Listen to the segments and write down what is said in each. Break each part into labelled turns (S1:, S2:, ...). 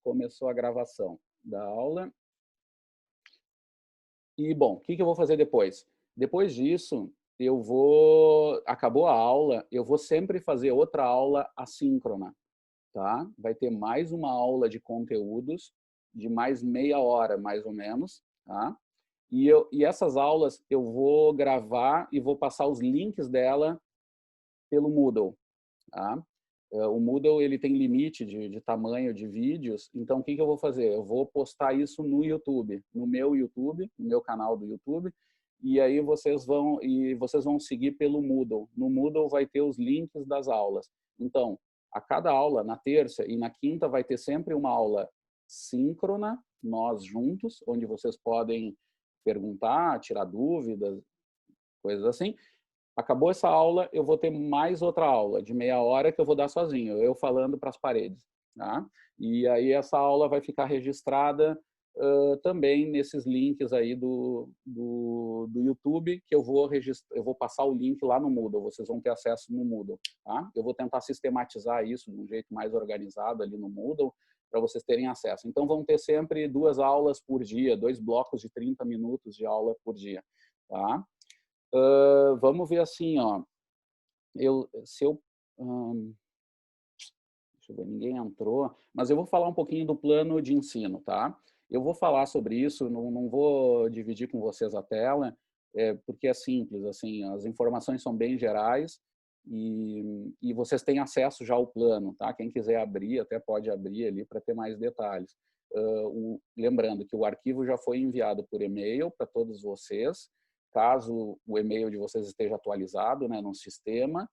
S1: Começou a gravação da aula. E, bom, o que eu vou fazer depois? Depois disso, acabou a aula, eu vou sempre fazer outra aula assíncrona, tá? Vai ter mais uma aula de conteúdos, de mais meia hora, mais ou menos, tá? E essas aulas eu vou gravar e vou passar os links dela pelo Moodle, tá? O Moodle ele tem limite de tamanho de vídeos, então o que eu vou fazer? Eu vou postar isso no YouTube, no meu canal do YouTube, e aí vocês vão seguir pelo Moodle. No Moodle vai ter os links das aulas. Então, a cada aula, na terça e na quinta, vai ter sempre uma aula síncrona, nós juntos, onde vocês podem perguntar, tirar dúvidas, coisas assim. Acabou essa aula, eu vou ter mais outra aula de meia hora que eu vou dar sozinho, eu falando para as paredes, tá? E aí essa aula vai ficar registrada também nesses links aí do YouTube, que eu vou passar o link lá no Moodle, vocês vão ter acesso no Moodle, tá? Eu vou tentar sistematizar isso de um jeito mais organizado ali no Moodle, para vocês terem acesso. Então vão ter sempre 2 aulas por dia, 2 blocos de 30 minutos de aula por dia, tá? Vamos ver assim, ó. Deixa eu ver, ninguém entrou, mas eu vou falar um pouquinho do plano de ensino, tá? Eu vou falar sobre isso, não vou dividir com vocês a tela, porque é simples, assim, as informações são bem gerais e vocês têm acesso já ao plano, tá? Quem quiser abrir, até pode abrir ali para ter mais detalhes. Lembrando que o arquivo já foi enviado por e-mail para todos vocês, caso o e-mail de vocês esteja atualizado, né, no sistema,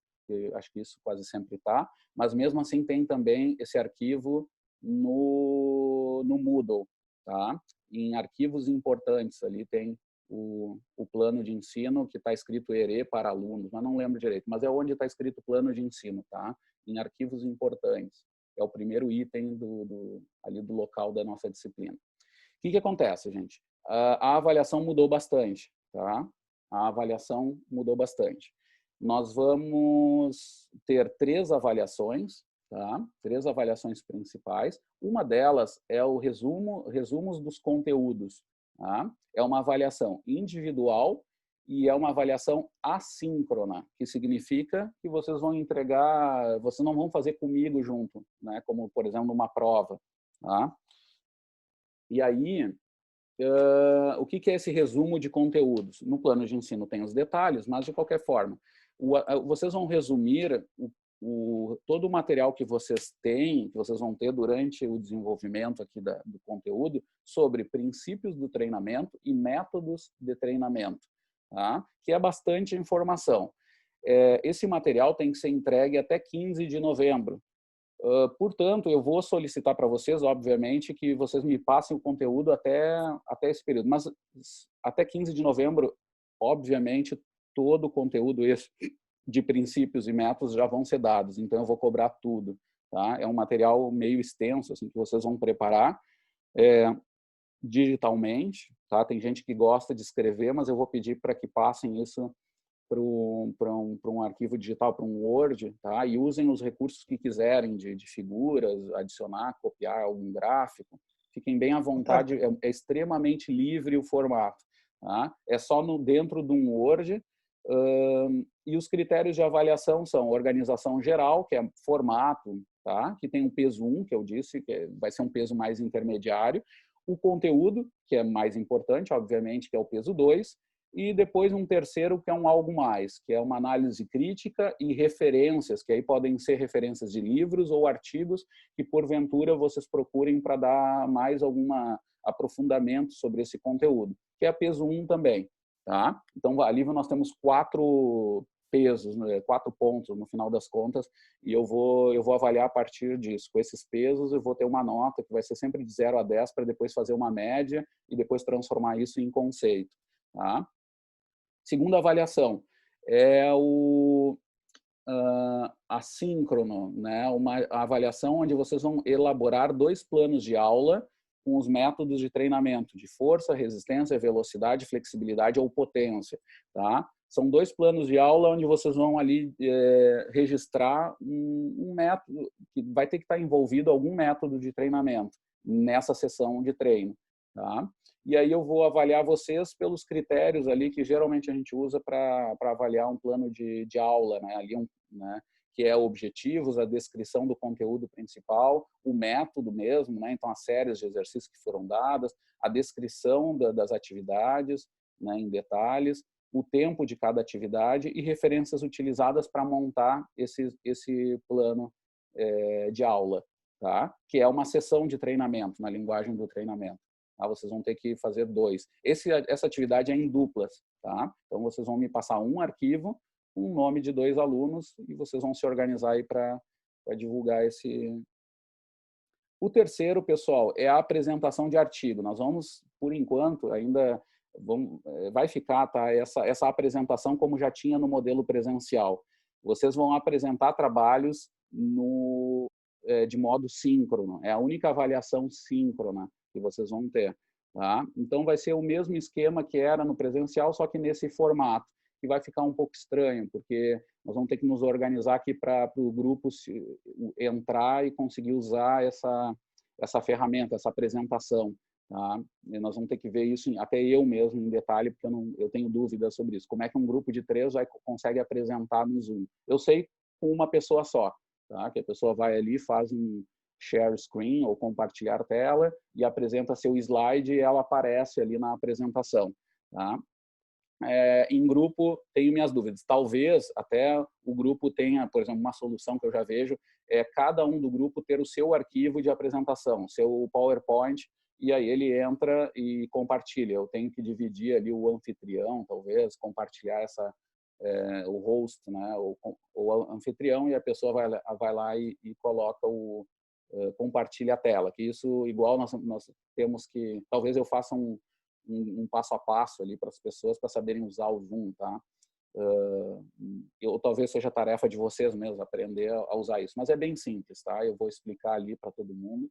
S1: acho que isso quase sempre está, mas mesmo assim tem também esse arquivo no Moodle, tá? Em arquivos importantes ali tem o plano de ensino que está escrito ERE para alunos, mas não lembro direito, mas é onde está escrito plano de ensino, tá? Em arquivos importantes. É o primeiro item ali do local da nossa disciplina. O que acontece, gente? A avaliação mudou bastante, tá? A avaliação mudou bastante. Nós vamos ter 3 avaliações, tá? 3 avaliações principais. Uma delas é o resumos dos conteúdos, tá? É uma avaliação individual e é uma avaliação assíncrona, que significa que vocês vão entregar, vocês não vão fazer comigo junto, né? Como, por exemplo, numa prova, tá? E aí, o que é esse resumo de conteúdos? No plano de ensino tem os detalhes, mas de qualquer forma, vocês vão resumir todo o material que vocês têm, que vocês vão ter durante o desenvolvimento aqui do conteúdo, sobre princípios do treinamento e métodos de treinamento, tá? Que é bastante informação. Esse material tem que ser entregue até 15 de novembro. Portanto, eu vou solicitar para vocês, obviamente, que vocês me passem o conteúdo até esse período. Mas até 15 de novembro, obviamente, todo o conteúdo de princípios e métodos já vão ser dados. Então, eu vou cobrar tudo, tá? É um material meio extenso, assim, que vocês vão preparar digitalmente, tá? Tem gente que gosta de escrever, mas eu vou pedir para que passem isso para um arquivo digital, para um Word, tá? E usem os recursos que quiserem de figuras, adicionar, copiar algum gráfico. Fiquem bem à vontade, é extremamente livre o formato, tá? É só dentro de um Word. E os critérios de avaliação são organização geral, que é formato, tá? Que tem um peso 1, que eu disse, que vai ser um peso mais intermediário. O conteúdo, que é mais importante, obviamente, que é o peso 2, e depois um terceiro, que é um algo mais, que é uma análise crítica e referências, que aí podem ser referências de livros ou artigos que, porventura, vocês procurem para dar mais algum aprofundamento sobre esse conteúdo, que é peso 1 também, tá? Então, ali nós temos 4 pesos, 4 pontos no final das contas, e eu vou avaliar a partir disso. Com esses pesos, eu vou ter uma nota que vai ser sempre de 0 a 10, para depois fazer uma média e depois transformar isso em conceito, tá? Segunda avaliação é o assíncrono, né? Uma avaliação onde vocês vão elaborar 2 planos de aula com os métodos de treinamento de força, resistência, velocidade, flexibilidade ou potência, tá? São 2 planos de aula onde vocês vão ali registrar um método, que vai ter que estar envolvido algum método de treinamento nessa sessão de treino, tá? E aí eu vou avaliar vocês pelos critérios ali que geralmente a gente usa para avaliar um plano de aula, né? Ali né? Que é objetivos, a descrição do conteúdo principal, o método mesmo, né? Então as séries de exercícios que foram dadas, a descrição das atividades, né? Em detalhes, o tempo de cada atividade e referências utilizadas para montar esse plano de aula, tá? Que é uma sessão de treinamento, na linguagem do treinamento. Tá? Vocês vão ter que fazer 2. Essa atividade é em duplas, tá? Então vocês vão me passar um arquivo com o nome de 2 alunos e vocês vão se organizar aí para divulgar esse. O terceiro, pessoal, é a apresentação de artigo. Nós vamos, por enquanto, ainda vai ficar, tá? Essa apresentação como já tinha no modelo presencial. Vocês vão apresentar trabalhos de modo síncrono. É a única avaliação síncrona que vocês vão ter, tá? Então vai ser o mesmo esquema que era no presencial, só que nesse formato, que vai ficar um pouco estranho, porque nós vamos ter que nos organizar aqui para o grupo entrar e conseguir usar essa ferramenta, essa apresentação, tá? E nós vamos ter que ver isso, até eu mesmo, em detalhe, porque eu tenho dúvidas sobre isso. Como é que um grupo de 3 consegue apresentar no Zoom? Eu sei com uma pessoa só, tá? Que a pessoa vai ali, faz um share screen ou compartilhar tela e apresenta seu slide e ela aparece ali na apresentação, tá? Em grupo, tenho minhas dúvidas. Talvez até o grupo tenha, por exemplo, uma solução que eu já vejo, cada um do grupo ter o seu arquivo de apresentação, seu PowerPoint, e aí ele entra e compartilha. Eu tenho que dividir ali o anfitrião, talvez, compartilhar o host, né, o anfitrião, e a pessoa vai lá e coloca compartilha a tela. Que isso, igual nós temos que, talvez eu faça um passo a passo ali para as pessoas para saberem usar o Zoom, tá? Talvez seja tarefa de vocês mesmos aprender a usar isso, mas é bem simples, tá? Eu vou explicar ali para todo mundo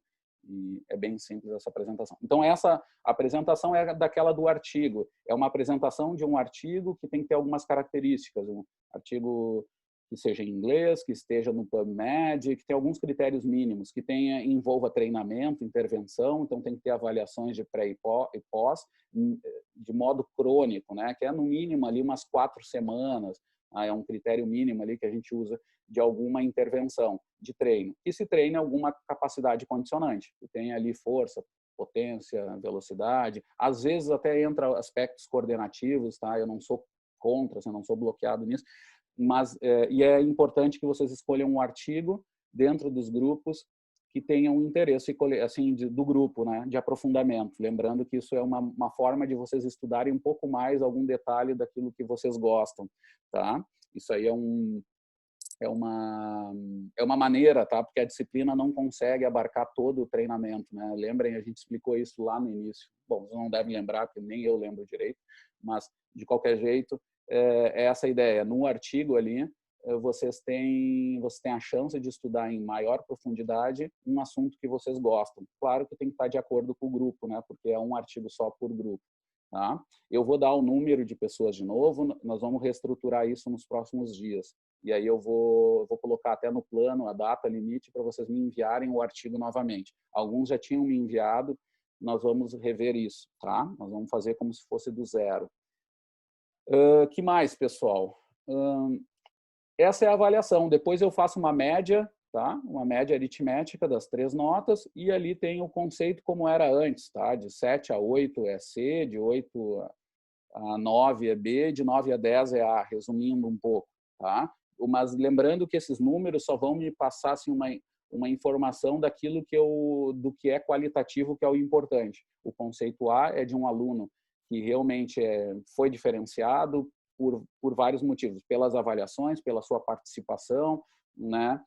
S1: e é bem simples essa apresentação. Então essa apresentação é daquela do artigo, é uma apresentação de um artigo que tem que ter algumas características, um artigo que seja em inglês, que esteja no PubMed, que tenha alguns critérios mínimos, que envolva treinamento, intervenção, então tem que ter avaliações de pré e pós, de modo crônico, né? Que é no mínimo ali umas 4 semanas, é um critério mínimo ali que a gente usa de alguma intervenção de treino. E se treina alguma capacidade condicionante, que tem ali força, potência, velocidade, às vezes até entra aspectos coordenativos, tá? Eu não sou contra, eu não sou bloqueado nisso, mas e é importante que vocês escolham um artigo dentro dos grupos que tenham interesse assim do grupo, né, de aprofundamento, lembrando que isso é uma forma de vocês estudarem um pouco mais algum detalhe daquilo que vocês gostam, tá? Isso aí é uma maneira, tá? Porque a disciplina não consegue abarcar todo o treinamento, né? Lembrem, a gente explicou isso lá no início. Bom, vocês não devem lembrar, porque nem eu lembro direito, mas de qualquer jeito é essa a ideia. No artigo ali, vocês têm a chance de estudar em maior profundidade um assunto que vocês gostam. Claro que tem que estar de acordo com o grupo, né? Porque é um artigo só por grupo. Tá? Eu vou dar o número de pessoas de novo, nós vamos reestruturar isso nos próximos dias. E aí eu vou colocar até no plano a data limite para vocês me enviarem o artigo novamente. Alguns já tinham me enviado, nós vamos rever isso, tá? Nós vamos fazer como se fosse do zero. Que mais, pessoal? Essa é a avaliação. Depois eu faço uma média, tá? Uma média aritmética das 3 notas e ali tem o conceito como era antes, tá? De 7 a 8 é C, de 8 a 9 é B, de 9 a 10 é A, resumindo um pouco, tá? Mas lembrando que esses números só vão me passar assim, uma informação daquilo do que é qualitativo, que é o importante. O conceito A é de um aluno que realmente foi diferenciado por vários motivos, pelas avaliações, pela sua participação, né?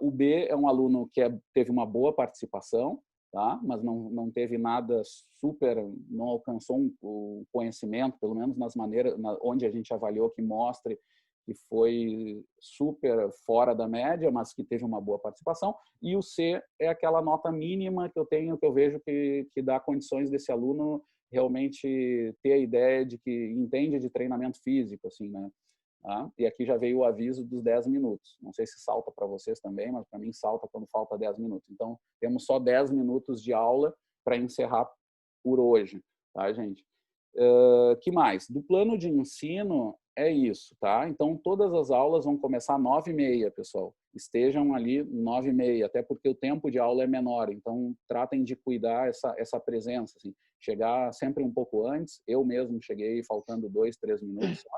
S1: O B é um aluno que teve uma boa participação, tá? Mas não teve nada super, não alcançou o conhecimento, pelo menos nas maneiras, onde a gente avaliou que mostre que foi super fora da média, mas que teve uma boa participação. E o C é aquela nota mínima que eu vejo que dá condições desse aluno realmente ter a ideia de que entende de treinamento físico, assim, né? Tá? E aqui já veio o aviso dos 10 minutos. Não sei se salta para vocês também, mas para mim salta quando falta 10 minutos. Então, temos só 10 minutos de aula para encerrar por hoje, tá, gente? Que mais? Do plano de ensino, é isso, tá? Então, todas as aulas vão começar às 9h30, pessoal. Estejam ali 9h30, até porque o tempo de aula é menor. Então, tratem de cuidar essa presença, assim. Chegar sempre um pouco antes. Eu mesmo cheguei faltando 2, 3 minutos só.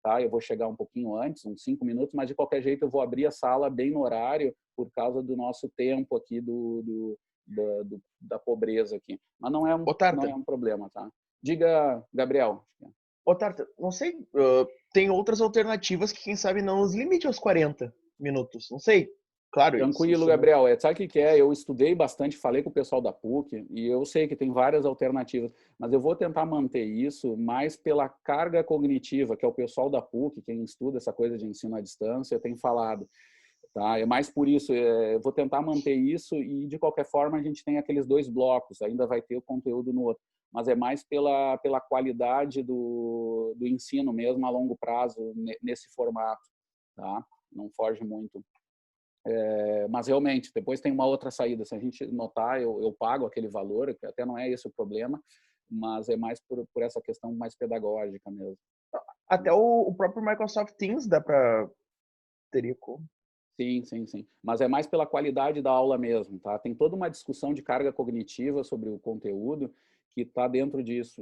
S1: Tá? Eu vou chegar um pouquinho antes, uns 5 minutos, mas de qualquer jeito eu vou abrir a sala bem no horário por causa do nosso tempo aqui da pobreza aqui. Mas não é um problema, tá? Diga, Gabriel.
S2: Ô, Tarta, não sei, tem outras alternativas que quem sabe não os limite aos 40 minutos, não sei. Claro,
S1: Tranquilo, Gabriel. Sabe o que é? Eu estudei bastante, falei com o pessoal da PUC e eu sei que tem várias alternativas, mas eu vou tentar manter isso mais pela carga cognitiva, que é o pessoal da PUC, quem estuda essa coisa de ensino à distância, tem falado. Tá? É mais por isso, eu vou tentar manter isso e, de qualquer forma, a gente tem aqueles 2 blocos, ainda vai ter o conteúdo no outro, mas é mais pela qualidade do ensino mesmo a longo prazo, nesse formato. Tá? Não foge muito. Mas realmente, depois tem uma outra saída. Se a gente notar, eu pago aquele valor, que até não é esse o problema, mas é mais por essa questão mais pedagógica mesmo.
S2: Até o próprio Microsoft Teams teria como.
S1: Sim, sim, sim. Mas é mais pela qualidade da aula mesmo, tá? Tem toda uma discussão de carga cognitiva sobre o conteúdo que está dentro disso.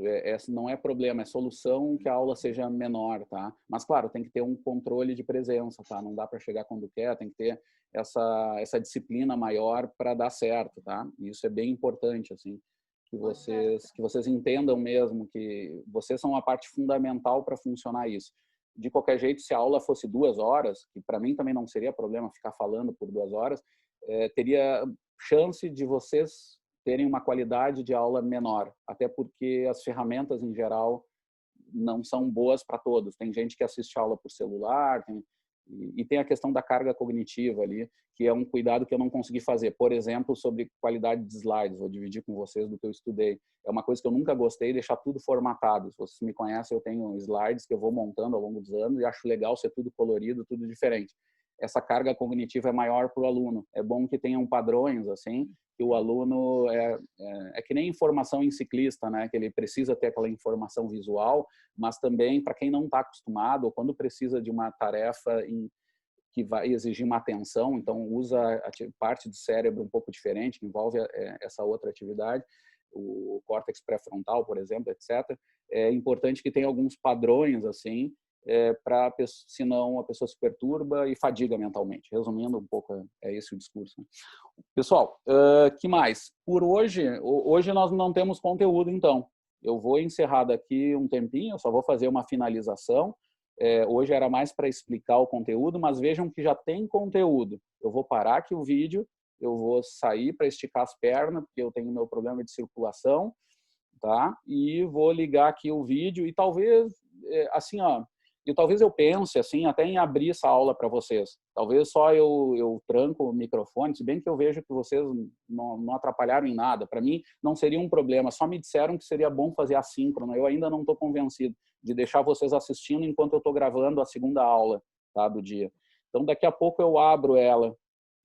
S1: Não é problema, é solução que a aula seja menor, tá? Mas, claro, tem que ter um controle de presença, tá? Não dá para chegar quando quer, tem que ter essa disciplina maior para dar certo, tá? E isso é bem importante, assim, que vocês entendam mesmo que vocês são a parte fundamental para funcionar isso. De qualquer jeito, se a aula fosse 2 horas, que para mim também não seria problema ficar falando por 2 horas, teria chance de vocês terem uma qualidade de aula menor, até porque as ferramentas em geral não são boas para todos. Tem gente que assiste aula por celular, e tem a questão da carga cognitiva ali, que é um cuidado que eu não consegui fazer. Por exemplo, sobre qualidade de slides, vou dividir com vocês do que eu estudei. É uma coisa que eu nunca gostei, deixar tudo formatado. Se vocês me conhecem, eu tenho slides que eu vou montando ao longo dos anos e acho legal ser tudo colorido, tudo diferente. Essa carga cognitiva é maior para o aluno. É bom que tenham padrões, assim, que o aluno é que nem informação em ciclista, né? Que ele precisa ter aquela informação visual, mas também para quem não está acostumado, ou quando precisa de uma tarefa que vai exigir uma atenção, então usa a parte do cérebro um pouco diferente, que envolve essa outra atividade, o córtex pré-frontal, por exemplo, etc. É importante que tenha alguns padrões, assim, senão a pessoa se perturba e fadiga mentalmente. Resumindo um pouco, é esse o discurso. Né? Pessoal, que mais? Por hoje nós não temos conteúdo, então. Eu vou encerrar daqui um tempinho, eu só vou fazer uma finalização. Hoje era mais para explicar o conteúdo, mas vejam que já tem conteúdo. Eu vou parar aqui o vídeo, eu vou sair para esticar as pernas, porque eu tenho meu problema de circulação, tá? E vou ligar aqui o vídeo e talvez, assim, ó, talvez eu pense assim até em abrir essa aula para vocês. Talvez só eu tranco o microfone, se bem que eu vejo que vocês não atrapalharam em nada. Para mim não seria um problema. Só me disseram que seria bom fazer assíncrono. Eu ainda não estou convencido de deixar vocês assistindo enquanto eu estou gravando a segunda aula, tá, do dia. Então daqui a pouco eu abro ela.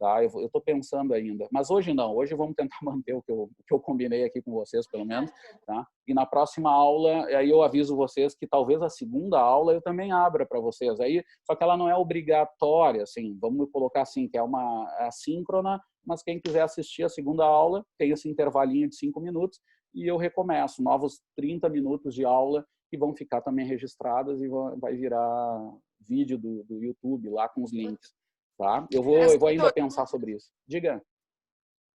S1: Tá? Eu estou pensando ainda, mas hoje não. Hoje vamos tentar manter o que eu combinei aqui com vocês, pelo menos. Tá? E na próxima aula, aí eu aviso vocês que talvez a segunda aula eu também abra para vocês. Aí, só que ela não é obrigatória, assim. Vamos colocar assim, que é uma assíncrona, mas quem quiser assistir a segunda aula tem esse intervalinho de 5 minutos e eu recomeço novos 30 minutos de aula que vão ficar também registradas e vai virar vídeo do YouTube lá com os links. Tá? Eu vou ainda pensar sobre isso. Diga.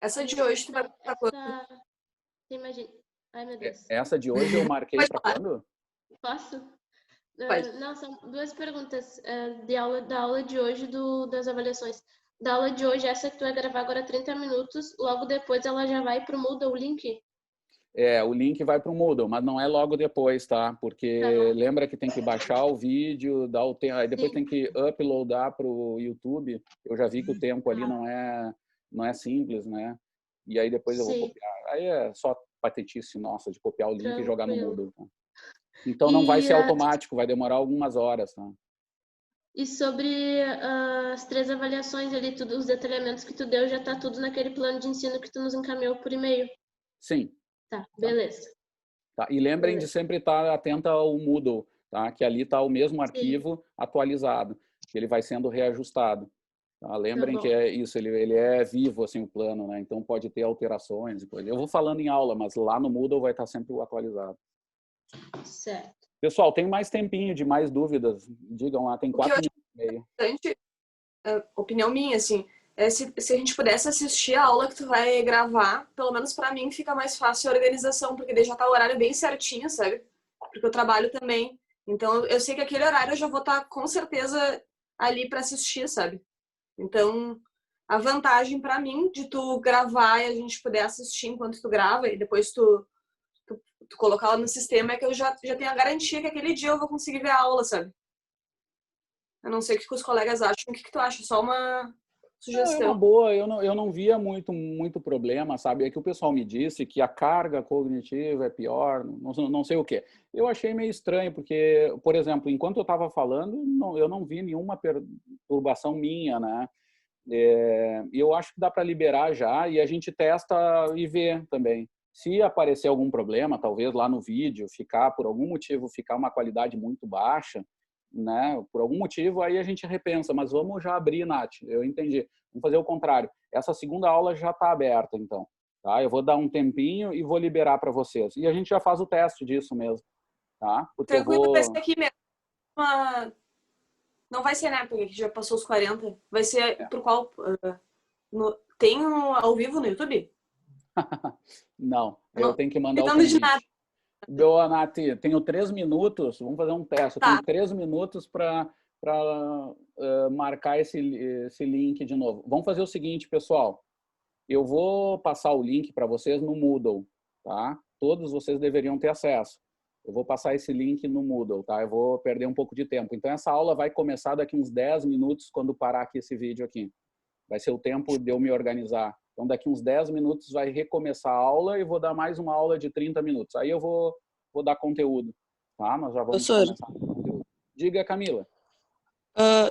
S3: Essa de hoje tu vai para quando?
S4: Imagina. Ai, meu Deus.
S1: Essa de hoje eu marquei para quando?
S4: Posso?
S3: Pode.
S4: Não, são 2 perguntas da aula de hoje das avaliações. Da aula de hoje, essa que tu vai gravar agora 30 minutos, logo depois ela já vai pro Moodle o link?
S1: O link vai para o Moodle, mas não é logo depois, tá? Porque lembra que tem que baixar o vídeo, aí depois tem que uploadar para o YouTube. Eu já vi que o tempo ali não é simples, né? E aí depois eu vou copiar. Aí é só patetice nossa de copiar o link e jogar no
S4: Tranquilo.
S1: Moodle. Tá? Então não vai
S4: E,
S1: ser automático, vai demorar algumas horas. Tá?
S4: e sobre as 3 avaliações ali, tudo, os detalhamentos que tu deu, já tá tudo naquele plano de ensino que tu nos encaminhou por e-mail.
S1: Sim.
S4: Tá, beleza.
S1: Tá? E lembrem de sempre estar atenta ao Moodle, tá? Que ali está o mesmo arquivo atualizado, que ele vai sendo reajustado. Tá? Lembrem que é isso, ele é vivo assim o plano, né? Então pode ter alterações e coisa. Eu vou falando em aula, mas lá no Moodle vai estar sempre atualizado.
S4: Certo.
S1: Pessoal, tem mais tempinho de mais dúvidas? Digam lá, tem 4 minutos e meio.
S3: Bastante, opinião minha, assim, se a gente pudesse assistir a aula que tu vai gravar, pelo menos pra mim fica mais fácil a organização, porque daí já tá o horário bem certinho, sabe? Porque eu trabalho também. Então, eu sei que aquele horário eu já vou estar com certeza ali pra assistir, sabe? Então, a vantagem pra mim de tu gravar e a gente poder assistir enquanto tu grava e depois tu colocar ela no sistema é que eu já tenho a garantia que aquele dia eu vou conseguir ver a aula, sabe? Eu não sei o que os colegas acham. O que tu acha? Só uma
S1: Não, é uma
S3: sugestão.
S1: boa, eu não via muito problema, sabe? É que o pessoal me disse que a carga cognitiva é pior, não sei o quê. Eu achei meio estranho, porque, por exemplo, enquanto eu estava falando, eu não vi nenhuma perturbação minha, né? Eu acho que dá para liberar já e a gente testa e vê também. Se aparecer algum problema, talvez lá no vídeo, por algum motivo, ficar uma qualidade muito baixa, né? Por algum motivo, aí a gente repensa, mas vamos já abrir, Nath, eu entendi. Vamos fazer o contrário. Essa segunda aula já está aberta, então. Tá? Eu vou dar um tempinho e vou liberar para vocês. E a gente já faz o teste disso mesmo. Tá? Porque eu
S3: Tranquilo, vai ser
S1: vou...
S3: aqui mesmo. Não vai ser, né? Porque já passou os 40. Vai ser por qual? Tem ao vivo no YouTube?
S1: Não, eu
S3: Não
S1: tenho que mandar o
S3: entendo de nada.
S1: convite. Boa, Nath, tenho 3 minutos, vamos fazer um teste. Eu
S3: Tá.
S1: tenho 3 minutos para marcar esse link de novo. Vamos fazer o seguinte, pessoal. Eu vou passar o link para vocês no Moodle, tá? Todos vocês deveriam ter acesso. Eu vou passar esse link no Moodle, tá? Eu vou perder um pouco de tempo. Então, essa aula vai começar daqui uns 10 minutos, quando parar aqui esse vídeo aqui. Vai ser o tempo de eu me organizar. Então, daqui uns 10 minutos vai recomeçar a aula e vou dar mais uma aula de 30 minutos. Aí eu vou dar conteúdo, tá? Nós já vamos começar com conteúdo. Diga, Camila.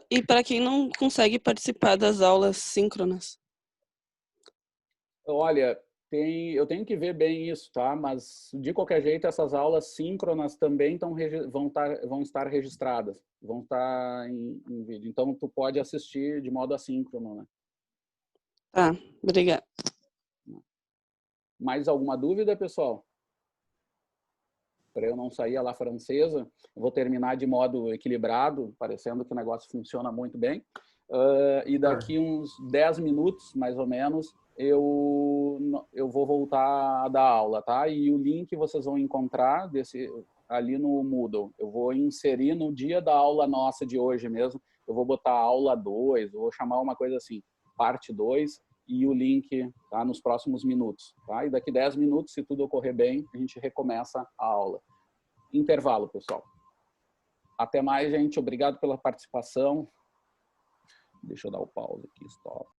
S5: E para quem não consegue participar das aulas síncronas?
S1: Olha, eu tenho que ver bem isso, tá? Mas, de qualquer jeito, essas aulas síncronas também vão estar registradas, vão estar em vídeo. Então, tu pode assistir de modo assíncrono, né?
S5: Tá, obrigada.
S1: Mais alguma dúvida, pessoal? Para eu não sair a la francesa, eu vou terminar de modo equilibrado, parecendo que o negócio funciona muito bem. E daqui uns 10 minutos, mais ou menos, eu vou voltar a dar aula, tá? E o link vocês vão encontrar ali no Moodle. Eu vou inserir no dia da aula nossa de hoje mesmo, eu vou botar aula 2, eu vou chamar uma coisa assim, parte 2, e o link tá, nos próximos minutos. Tá? E daqui 10 minutos, se tudo ocorrer bem, a gente recomeça a aula. Intervalo, pessoal. Até mais, gente. Obrigado pela participação. Deixa eu dar o pause aqui, stop.